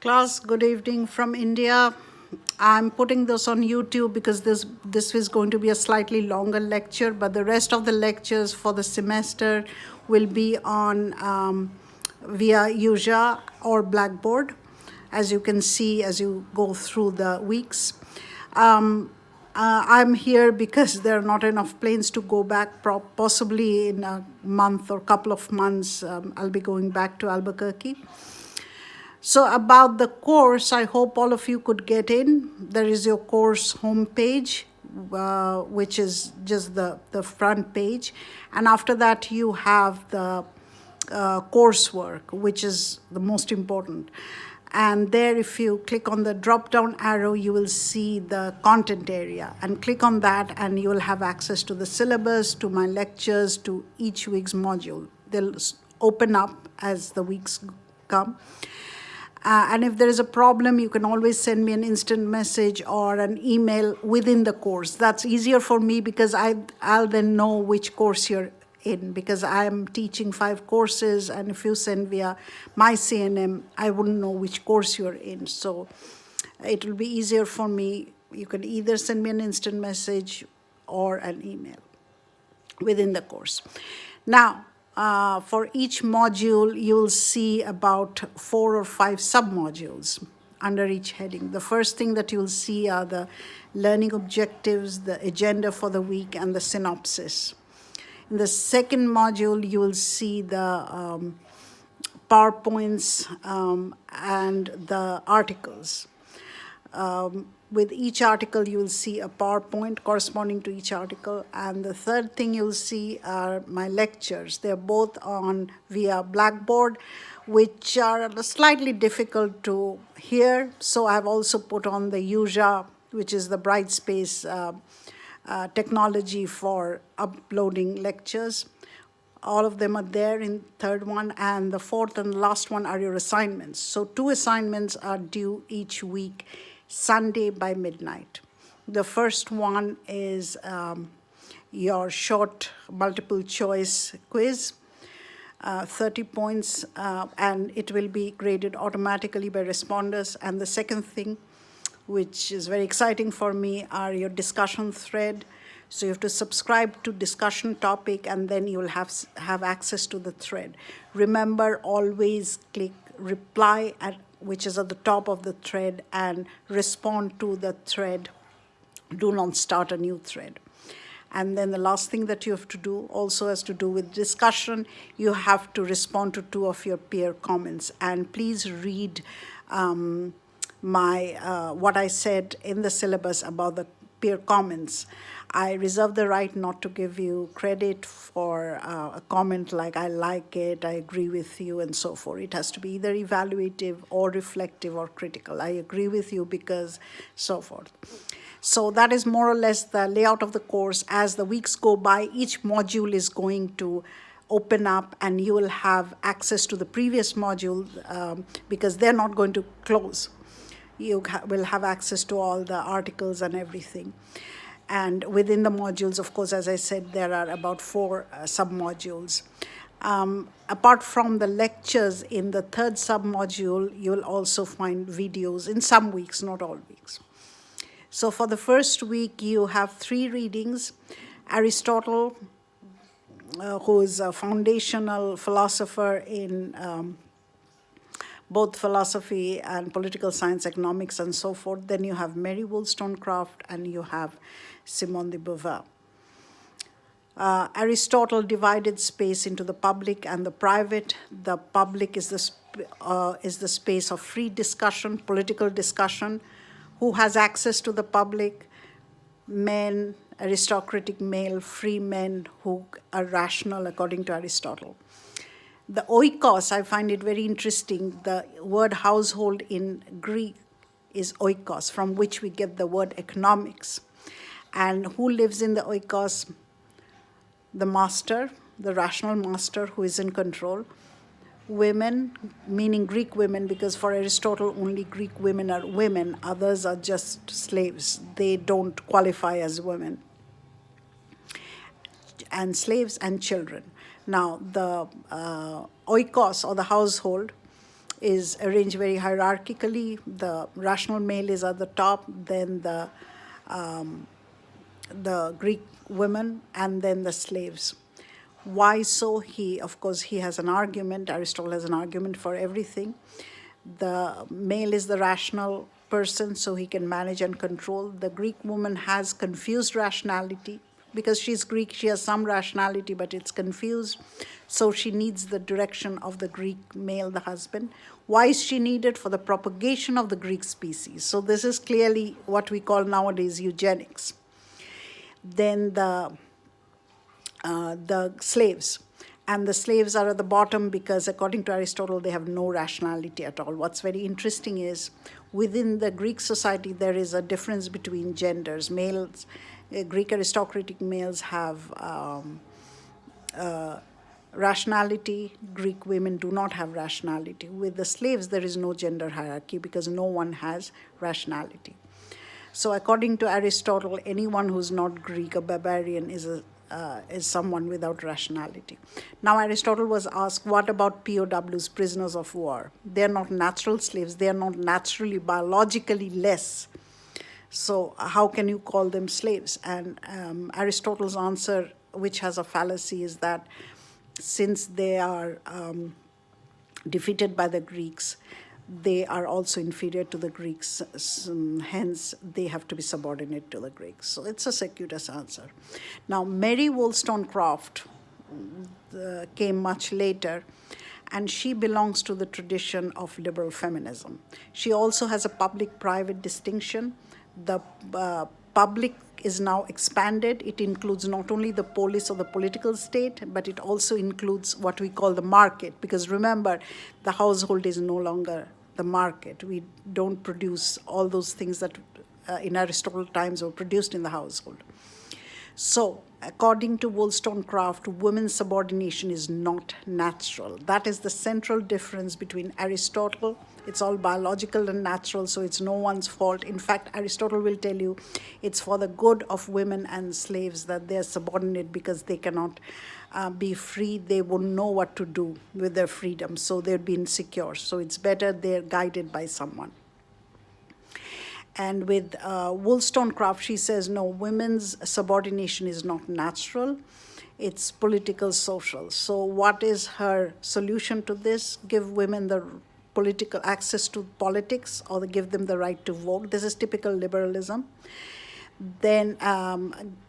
Class, good evening from India. I'm putting this on YouTube because this is going to be a slightly longer lecture, but the rest of the lectures for the semester will be on via Yuja or Blackboard, as you can see as you go through the weeks. I'm here because there are not enough planes to go back. Possibly in a month or couple of months, I'll be going back to Albuquerque. So about the course, I hope all of you could get in. There is your course homepage, which is just the front page. And after that, you have the coursework, which is the most important. And there, if you click on the drop-down arrow, you will see the content area. And click on that, and you will have access to the syllabus, to my lectures, to each week's module. They'll open up as the weeks come. And if there is a problem, you can always send me an instant message or an email within the course. That's easier for me because I'll then know which course you're in, because I'm teaching 5 courses, and if you send via my CNM, I wouldn't know which course you're in. So it will be easier for me. You can either send me an instant message or an email within the course. Now, for each module, you'll see about 4 or 5 submodules under each heading. The first thing that you'll see are the learning objectives, the agenda for the week, and the synopsis. In the second module, you will see the PowerPoints and the articles. With each article, you will see a PowerPoint corresponding to each article. And the third thing you'll see are my lectures. They're both on via Blackboard, which are slightly difficult to hear. So I've also put on the Yuja, which is the Brightspace technology for uploading lectures. All of them are there in third one, and the fourth and last one are your assignments. So 2 assignments are due each week, Sunday by midnight. The first one is your short multiple choice quiz, 30 points, and it will be graded automatically by responders. And the second thing, which is very exciting for me, are your discussion thread. So you have to subscribe to discussion topic, and then you will have access to the thread. Remember, always click reply, which is at the top of the thread, and respond to the thread. Do not start a new thread. And then the last thing that you have to do also has to do with discussion. You have to respond to 2 of your peer comments. And please read what I said in the syllabus about the peer comments. I reserve the right not to give you credit for a comment like I like it, I agree with you, and so forth. It has to be either evaluative or reflective or critical. I agree with you because so forth. So that is more or less the layout of the course. As the weeks go by, each module is going to open up, and you will have access to the previous module because they're not going to close. You will have access to all the articles and everything. And within the modules, of course, as I said, there are about 4 submodules. Apart from the lectures in the third submodule, you'll also find videos in some weeks, not all weeks. So for the first week, you have 3 readings. Aristotle, who is a foundational philosopher in both philosophy and political science, economics, and so forth. Then you have Mary Wollstonecraft, and you have Simone de Beauvoir. Aristotle divided space into the public and the private. The public is the space of free discussion, political discussion. Who has access to the public? Men, aristocratic male, free men who are rational according to Aristotle. The oikos, I find it very interesting. The word household in Greek is oikos, from which we get the word economics. And who lives in the oikos? The master, the rational master who is in control. Women, meaning Greek women, because for Aristotle, only Greek women are women. Others are just slaves. They don't qualify as women. And slaves and children. Now, the oikos, or the household, is arranged very hierarchically. The rational male is at the top, then the Greek women, and then the slaves. Why so? Of course, he has an argument. Aristotle has an argument for everything. The male is the rational person, so he can manage and control. The Greek woman has confused rationality. Because she's Greek, she has some rationality, but it's confused. So she needs the direction of the Greek male, the husband. Why is she needed? For the propagation of the Greek species. So this is clearly what we call nowadays eugenics. Then the slaves. And the slaves are at the bottom because, according to Aristotle, they have no rationality at all. What's very interesting is within the Greek society, there is a difference between genders. Males, Greek aristocratic males have rationality. Greek women do not have rationality. With the slaves, there is no gender hierarchy because no one has rationality. So according to Aristotle, anyone who's not Greek, a barbarian, is someone without rationality. Now Aristotle was asked, what about POWs, prisoners of war? They are not natural slaves. They are not naturally, biologically less. So how can you call them slaves? And Aristotle's answer, which has a fallacy, is that since they are defeated by the Greeks, they are also inferior to the Greeks, hence they have to be subordinate to the Greeks. So it's a circuitous answer. Now, Mary Wollstonecraft came much later, and she belongs to the tradition of liberal feminism. She also has a public-private distinction. The public is now expanded. It includes not only the polis or the political state, but it also includes what we call the market. Because remember, the household is no longer the market. We don't produce all those things that in Aristotle times were produced in the household. So, according to Wollstonecraft, women's subordination is not natural. That is the central difference between Aristotle. It's all biological and natural, so it's no one's fault. In fact, Aristotle will tell you it's for the good of women and slaves that they're subordinate because they cannot be free. They wouldn't know what to do with their freedom, so they'd be insecure. So it's better they're guided by someone. And with Wollstonecraft, she says, no, women's subordination is not natural. It's political, social. So what is her solution to this? Give women the political access to politics, or give them the right to vote. This is typical liberalism. Then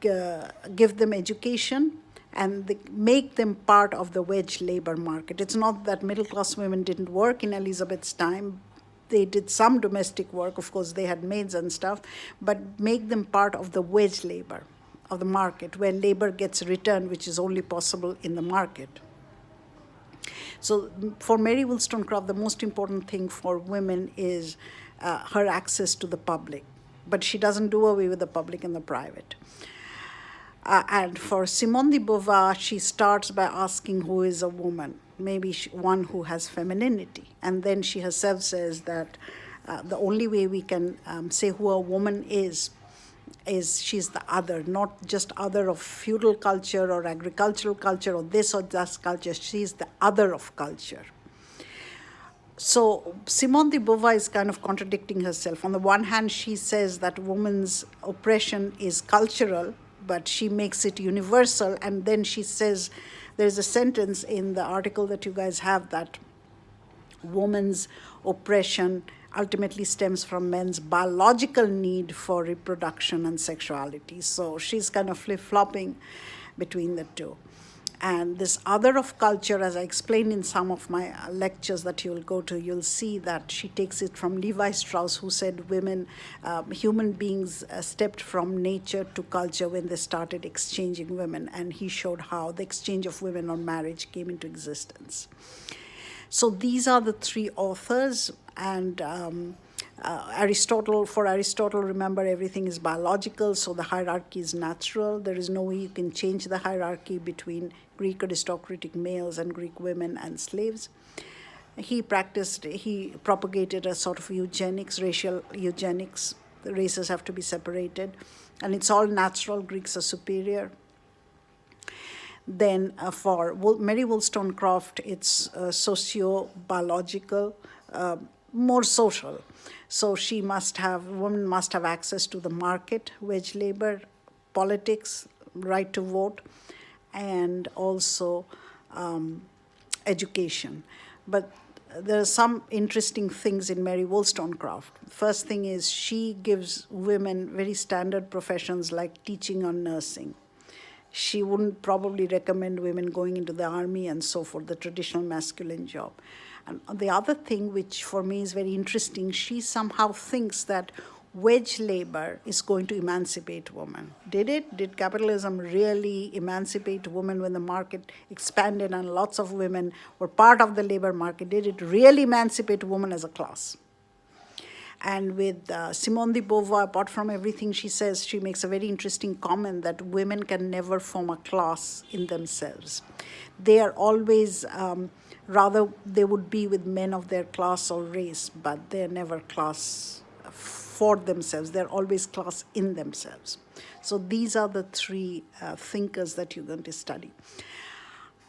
give them education and make them part of the wage labor market. It's not that middle-class women didn't work in Elizabeth's time. They did some domestic work. Of course, they had maids and stuff, but make them part of the wage labor of the market, where labor gets returned, which is only possible in the market. So for Mary Wollstonecraft, the most important thing for women is her access to the public. But she doesn't do away with the public and the private. And for Simone de Beauvoir, she starts by asking who is a woman, maybe one who has femininity. And then she herself says that the only way we can say who a woman is she's the other, not just other of feudal culture or agricultural culture or this or that culture. She's the other of culture. So Simone de Beauvoir is kind of contradicting herself. On the one hand, she says that women's oppression is cultural, but she makes it universal. And then she says, there's a sentence in the article that you guys have, that women's oppression ultimately stems from men's biological need for reproduction and sexuality. So she's kind of flip-flopping between the two. And this other of culture, as I explained in some of my lectures that you'll go to, you'll see that she takes it from Levi Strauss, who said human beings stepped from nature to culture when they started exchanging women. And he showed how the exchange of women on marriage came into existence. So these are the three authors. And for Aristotle, remember, everything is biological, so the hierarchy is natural. There is no way you can change the hierarchy between Greek aristocratic males and Greek women and slaves. He propagated a sort of eugenics, racial eugenics. The races have to be separated, and it's all natural. Greeks are superior. Then for Mary Wollstonecraft, it's socio-biological. more social. So women must have access to the market, wage labor, politics, right to vote, and also education. But there are some interesting things in Mary Wollstonecraft. First thing is she gives women very standard professions like teaching or nursing. She wouldn't probably recommend women going into the army and so forth, the traditional masculine job. And the other thing, which for me is very interesting, she somehow thinks that wage labor is going to emancipate women. Did it? Did capitalism really emancipate women when the market expanded and lots of women were part of the labor market? Did it really emancipate women as a class? And with Simone de Beauvoir, apart from everything she says, she makes a very interesting comment that women can never form a class in themselves. They are always, rather, they would be with men of their class or race, but they're never class for themselves. They're always class in themselves. So these are the three thinkers that you're going to study.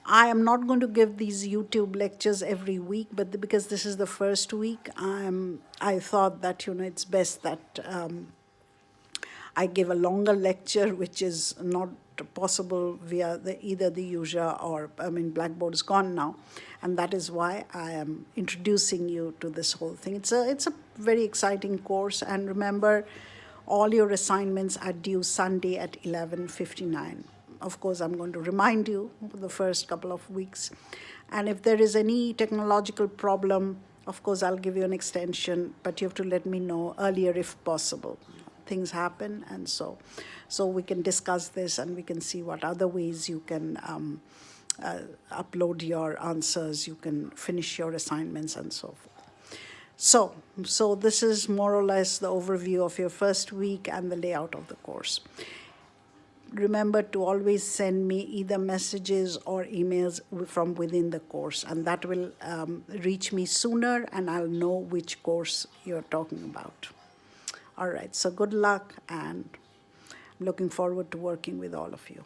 I am not going to give these YouTube lectures every week, but because this is the first week, I thought that it's best that I give a longer lecture, which is not possible via either the UJA or Blackboard is gone now, and that is why I am introducing you to this whole thing. It's a very exciting course, and remember, all your assignments are due Sunday at 11:59. Of course, I'm going to remind you for the first couple of weeks. And if there is any technological problem, of course, I'll give you an extension, but you have to let me know earlier if possible. Things happen, and so we can discuss this and we can see what other ways you can upload your answers, you can finish your assignments, and so forth. So this is more or less the overview of your first week and the layout of the course. Remember to always send me either messages or emails from within the course, and that will reach me sooner, and I'll know which course you're talking about. All right, so good luck, and I'm looking forward to working with all of you.